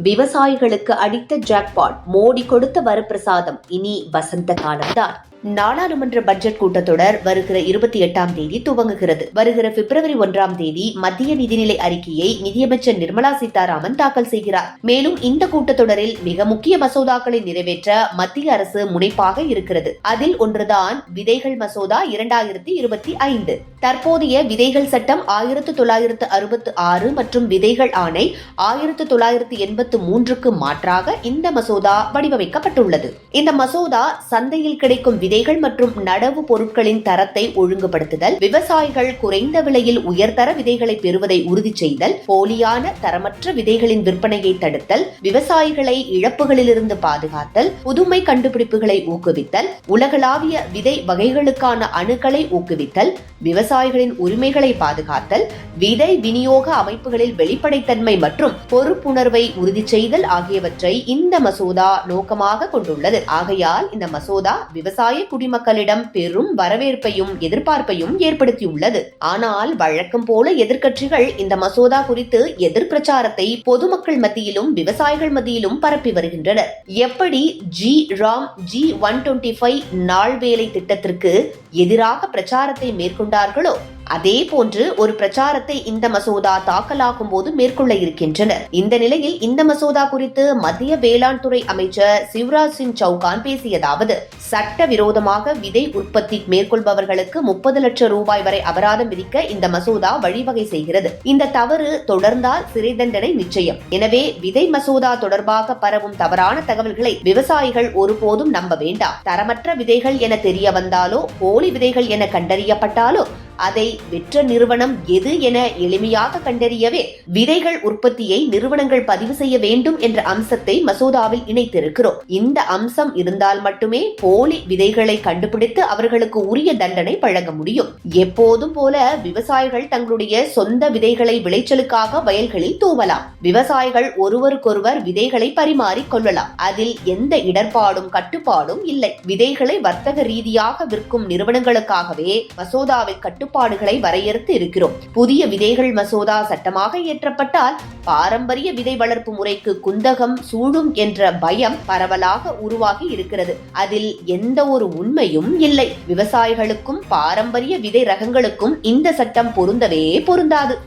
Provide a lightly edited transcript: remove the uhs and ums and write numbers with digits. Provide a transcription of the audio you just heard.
விவசாயிகளுக்கு அடித்த ஜாக்பாட், மோடி கொடுத்த வரப்பிரசாதம், இனி வசந்த காலம்தான். நாடாளுமன்ற பட்ஜெட் கூட்டத்தொடர் வருகிற 28ஆம் தேதி துவங்குகிறது. வருகிற பிப்ரவரி 1ஆம் தேதி மத்திய நிதிநிலை அறிக்கையை நிதியமைச்சர் நிர்மலா சீதாராமன் தாக்கல் செய்கிறார். மேலும் இந்த கூட்டத்தொடரில் மிக முக்கிய மசோதாக்களை நிறைவேற்ற மத்திய அரசு முனைப்பாக இருக்கிறது. அதில் ஒன்றுதான் விதைகள் மசோதா 2025. தற்போதைய விதைகள் சட்டம் 1966 மற்றும் விதைகள் ஆணை 1983க்கு மாற்றாக இந்த மசோதா வடிவமைக்கப்பட்டுள்ளது. இந்த மசோதா சந்தையில் கிடைக்கும் விதைகள் மற்றும் நடவு பொருட்களின் தரத்தை ஒழுங்குபடுத்துதல், விவசாயிகள் குறைந்த விலையில் உயர்தர விதைகளை பெறுவதை உறுதி செய்தல், போலியான தரமற்ற விதைகளின் விற்பனையை தடுத்தல், விவசாயிகளை இழப்புகளிலிருந்து பாதுகாத்தல், புதுமை கண்டுபிடிப்புகளை ஊக்குவித்தல், உலகளாவிய விதை வகைகளுக்கான அணுக்களை ஊக்குவித்தல், விவசாயிகளின் உரிமைகளை பாதுகாத்தல், விதை விநியோக அமைப்புகளில் வெளிப்படைத்தன்மை மற்றும் பொறுப்புணர்வை உறுதி செய்தல் ஆகியவற்றை இந்த மசோதா நோக்கமாக கொண்டுள்ளது. ஆகையால் இந்த மசோதா விவசாய குடிமக்களிடம் பெரும் வரவேற்பையும் எதிர்பார்ப்பையும் ஏற்படுத்தியுள்ளது. ஆனால் வழக்கம் போல எதிர்க்கட்சிகள் இந்த மசோதா குறித்து எதிர் பிரச்சாரத்தை பொதுமக்கள் மத்தியிலும் விவசாயிகள் மத்தியிலும் பரப்பி வருகின்றனர். எப்படி G125 நாள் வேலை திட்டத்திற்கு எதிராக பிரச்சாரத்தை மேற்கொண்டார்களோ அதே போன்று ஒரு பிரச்சாரத்தை இந்த மசோதா தாக்கலாகும் போது மேற்கொள்ள இருக்கின்றனர். இந்த நிலையில் இந்த மசோதா குறித்து மத்திய வேளாண் துறை அமைச்சர் சிவராஜ் சிங் சௌகான் பேசியதாவது: சட்டவிரோதமாக விதை உற்பத்தி மேற்கொள்பவர்களுக்கு 30 லட்சம் ரூபாய் வரை அபராதம் விதிக்க இந்த மசோதா வழிவகை செய்கிறது. இந்த தவறு தொடர்ந்தால் சிறை தண்டனை நிச்சயம். எனவே விதை மசோதா தொடர்பாக பரவும் தவறான தகவல்களை விவசாயிகள் ஒருபோதும் நம்ப வேண்டாம். தரமற்ற விதைகள் என தெரிய வந்தாலோ போலி விதைகள் என கண்டறியப்பட்டாலோ அதை விற்ற நிறுவனம் எது என எளிமையாக கண்டறியவே விதைகள் உற்பத்தியை நிறுவனங்கள் பதிவு செய்ய வேண்டும் என்ற அம்சத்தை மசோதாவில் இணைத்திருக்கிறோம். இந்த அம்சம் இருந்தால் மட்டுமே போலி விதைகளை கண்டுபிடித்து அவர்களுக்கு உரிய தண்டனை வழங்க முடியும். எப்போதும் போல விவசாயிகள் தங்களுடைய சொந்த விதைகளை விளைச்சலுக்காக வயல்களில் தூவலாம். விவசாயிகள் ஒருவருக்கொருவர் விதைகளை பரிமாறிக் கொள்ளலாம். அதில் எந்த இடர்பாடும் கட்டுப்பாடும் இல்லை. விதைகளை வர்த்தக ரீதியாக விற்கும் நிறுவனங்களுக்காகவே மசோதாவில் கட்டுப்பாடுகளை வரையறுத்து இருக்கிறோம். புதிய விதைகள் மசோதா சட்டமாக இயற்றப்பட்டால் பாரம்பரிய விதை வளர்ப்பு முறைக்கு குந்தகம் சூழும் என்ற பயம் பரவலாக உருவாகி இருக்கிறது. அதில் எந்த ஒரு உண்மையும் இல்லை. விவசாயிகளுக்கும் பாரம்பரிய விதை ரகங்களுக்கும் இந்த சட்டம் பொருந்தவே பொருந்தாது.